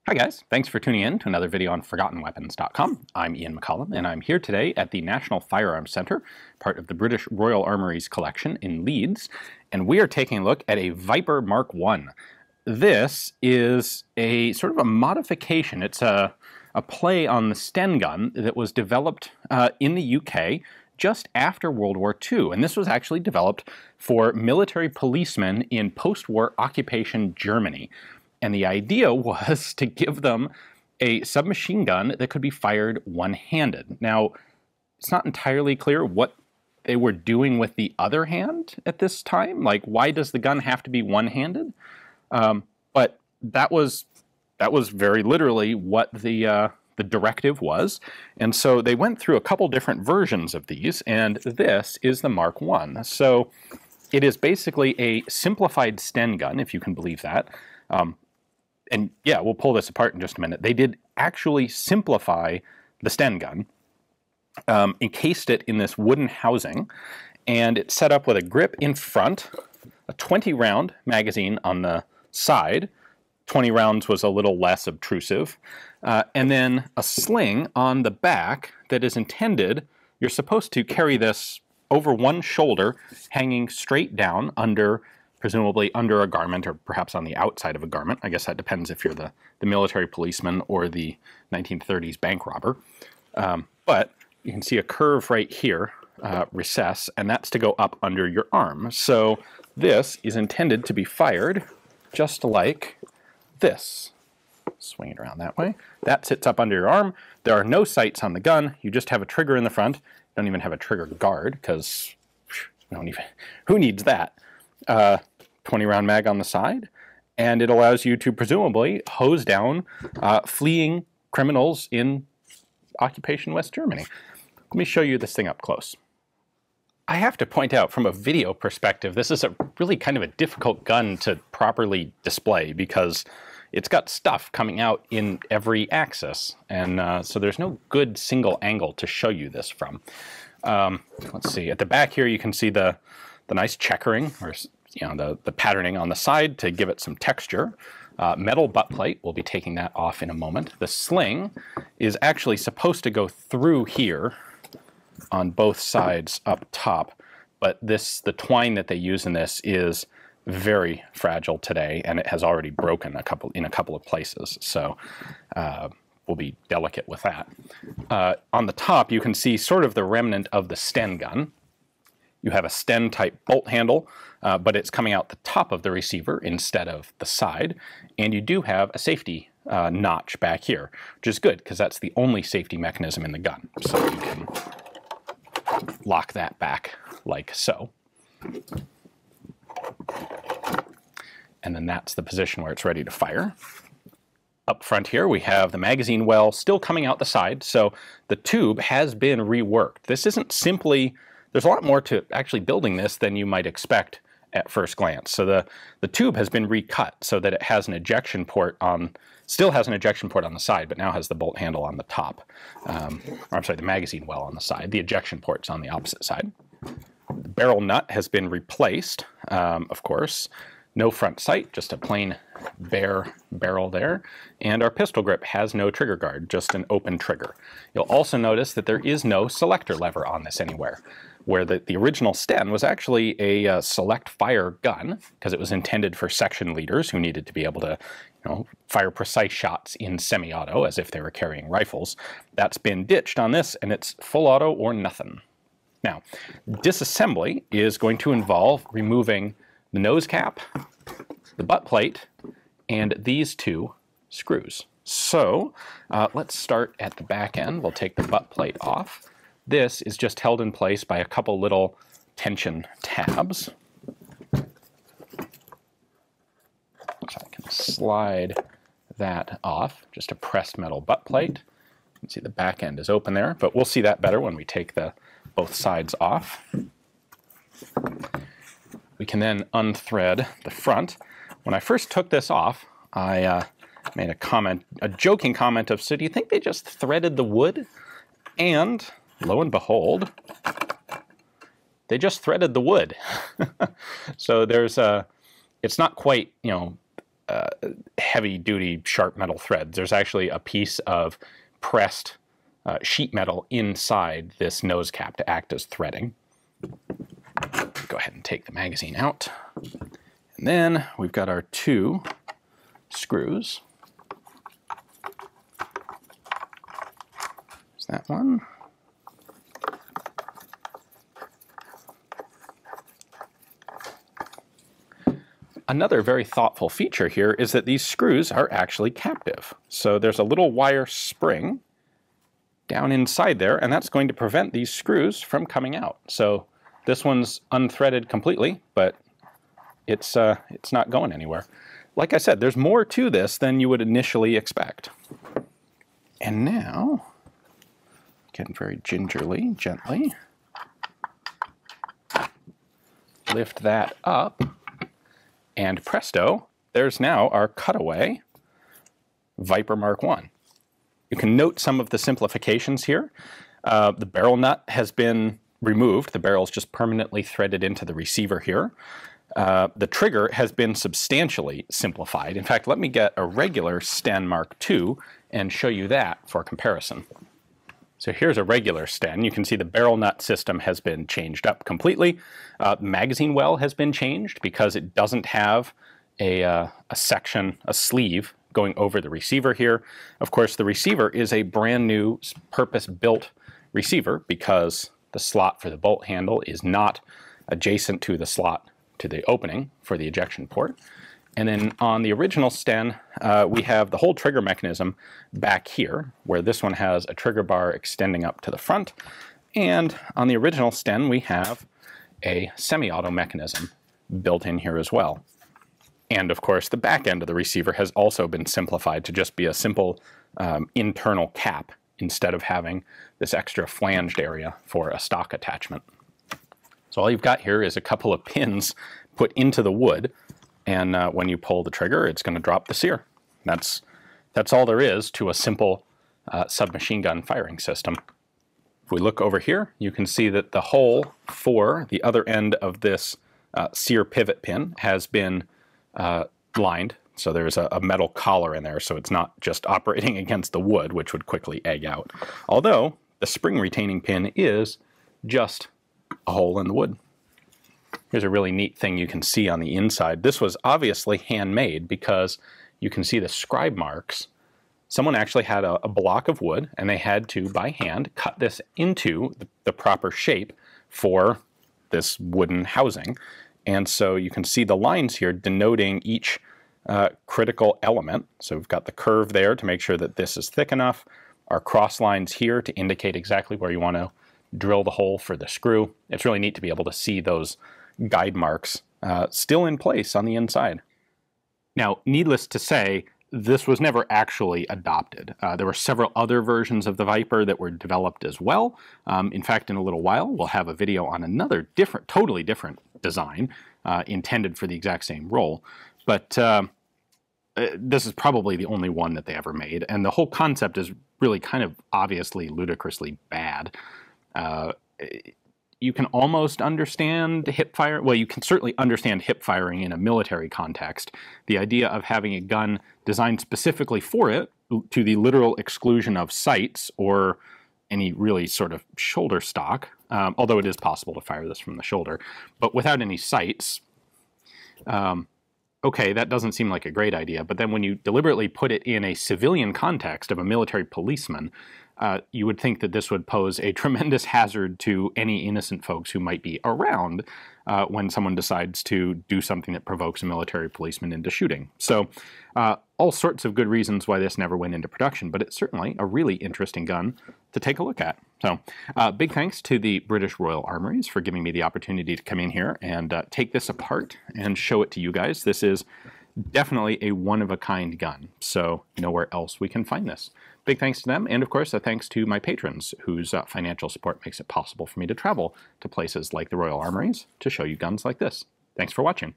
Hi guys, thanks for tuning in to another video on ForgottenWeapons.com. I'm Ian McCollum, and I'm here today at the National Firearms Centre, part of the British Royal Armouries collection in Leeds, and we are taking a look at a Viper Mark I. This is a sort of a modification. It's a play on the Sten gun that was developed in the UK just after World War II, and this was actually developed for military policemen in post-war occupation Germany. And the idea was to give them a submachine gun that could be fired one-handed. Now, it's not entirely clear what they were doing with the other hand at this time. Like, why does the gun have to be one-handed? But that was very literally what the directive was. And so they went through a couple different versions of these, and this is the Mark I. So it is basically a simplified Sten gun, if you can believe that. And yeah, we'll pull this apart in just a minute. They did actually simplify the Sten gun, encased it in this wooden housing, and it's set up with a grip in front, a 20-round magazine on the side. 20 rounds was a little less obtrusive, and then a sling on the back that is intended, you're supposed to carry this over one shoulder, hanging straight down under, presumably under a garment, or perhaps on the outside of a garment. I guess that depends if you're the military policeman or the 1930s bank robber. But you can see a curve right here, recess, and that's to go up under your arm. So this is intended to be fired just like this. Swing it around that way. That sits up under your arm. There are no sights on the gun. You just have a trigger in the front. You don't even have a trigger guard, because who needs that? 20-round mag on the side, and it allows you to presumably hose down fleeing criminals in occupation West Germany. Let me show you this thing up close. I have to point out, from a video perspective, this is a really kind of a difficult gun to properly display because it's got stuff coming out in every axis, and so there's no good single angle to show you this from. Let's see, at the back here you can see the nice checkering, or the patterning on the side to give it some texture. Metal butt plate, we'll be taking that off in a moment. The sling is actually supposed to go through here on both sides up top, but the twine that they use in this is very fragile today, and it has already broken in a couple of places, so we'll be delicate with that. On the top, you can see sort of the remnant of the Sten gun. You have a Sten-type bolt handle, but it's coming out the top of the receiver instead of the side. And you do have a safety notch back here, which is good because that's the only safety mechanism in the gun. So you can lock that back like so. And then that's the position where it's ready to fire. Up front here, we have the magazine well still coming out the side, so the tube has been reworked. This isn't simply... There's a lot more to actually building this than you might expect at first glance. So the tube has been recut so that it has an ejection port on, still has an ejection port on the side, but now has the bolt handle on the top. Or I'm sorry, the magazine well on the side. The ejection port's on the opposite side. The barrel nut has been replaced, of course. No front sight, just a plain bare barrel there. And our pistol grip has no trigger guard, just an open trigger. You'll also notice that there is no selector lever on this anywhere, where the original Sten was actually a select fire gun, because it was intended for section leaders who needed to be able to fire precise shots in semi-auto as if they were carrying rifles. That's been ditched on this, and it's full auto or nothing. Now, disassembly is going to involve removing the nose cap, the butt plate, and these two screws. So let's start at the back end. We'll take the butt plate off. This is just held in place by a couple little tension tabs. So I can slide that off, just a pressed metal butt plate. You can see the back end is open there, but we'll see that better when we take both sides off. We can then unthread the front. When I first took this off, I made a joking comment of, so do you think they just threaded the wood? And lo and behold, they just threaded the wood. So it's not quite, heavy-duty sharp metal threads. There's actually a piece of pressed sheet metal inside this nose cap to act as threading. Go ahead and take the magazine out. And then we've got our 2 screws. There's that one. Another very thoughtful feature here is that these screws are actually captive. So there's a little wire spring down inside there, and that's going to prevent these screws from coming out. So this one's unthreaded completely, but it's not going anywhere. Like I said, there's more to this than you would initially expect. And now, again, very gingerly, gently, lift that up. And presto, there's now our cutaway Viper Mark I. You can note some of the simplifications here. The barrel nut has been removed. The barrel's just permanently threaded into the receiver here. The trigger has been substantially simplified. In fact, let me get a regular Sten Mark II and show you that for comparison. So here's a regular Sten. You can see the barrel nut system has been changed up completely. Magazine well has been changed because it doesn't have a section, a sleeve, going over the receiver here. Of course, the receiver is a brand new purpose-built receiver because the slot for the bolt handle is not adjacent to the slot to the opening for the ejection port. And then on the original Sten, we have the whole trigger mechanism back here, where this one has a trigger bar extending up to the front. And on the original Sten, we have a semi-auto mechanism built in here as well. And of course, the back end of the receiver has also been simplified to just be a simple internal cap instead of having this extra flanged area for a stock attachment. So all you've got here is a couple of pins put into the wood. And when you pull the trigger, it's going to drop the sear. That's all there is to a simple submachine gun firing system. If we look over here, you can see that the hole for the other end of this sear pivot pin has been lined. So there's a metal collar in there, so it's not just operating against the wood, which would quickly egg out. Although the spring retaining pin is just a hole in the wood. Here's a really neat thing you can see on the inside. This was obviously handmade because you can see the scribe marks. Someone actually had a block of wood and they had to, by hand, cut this into the proper shape for this wooden housing. And so you can see the lines here denoting each critical element. So we've got the curve there to make sure that this is thick enough. Our cross lines here to indicate exactly where you want to drill the hole for the screw. It's really neat to be able to see those guide marks still in place on the inside. Now, needless to say, this was never actually adopted. There were several other versions of the Viper that were developed as well. In fact, in a little while, we'll have a video on another totally different design intended for the exact same role. But this is probably the only one that they ever made. And the whole concept is really kind of obviously ludicrously bad. You can almost understand hip fire. Well, you can certainly understand hip firing in a military context. The idea of having a gun designed specifically for it, to the literal exclusion of sights or any really sort of shoulder stock, although it is possible to fire this from the shoulder, but without any sights, okay, that doesn't seem like a great idea. But then when you deliberately put it in a civilian context of a military policeman, you would think that this would pose a tremendous hazard to any innocent folks who might be around when someone decides to do something that provokes a military policeman into shooting. So all sorts of good reasons why this never went into production, but it's certainly a really interesting gun to take a look at. So big thanks to the British Royal Armouries for giving me the opportunity to come in here and take this apart and show it to you guys. This is definitely a one-of-a-kind gun, so you know where else we can find this. Big thanks to them, and of course a thanks to my patrons whose financial support makes it possible for me to travel to places like the Royal Armouries to show you guns like this. Thanks for watching.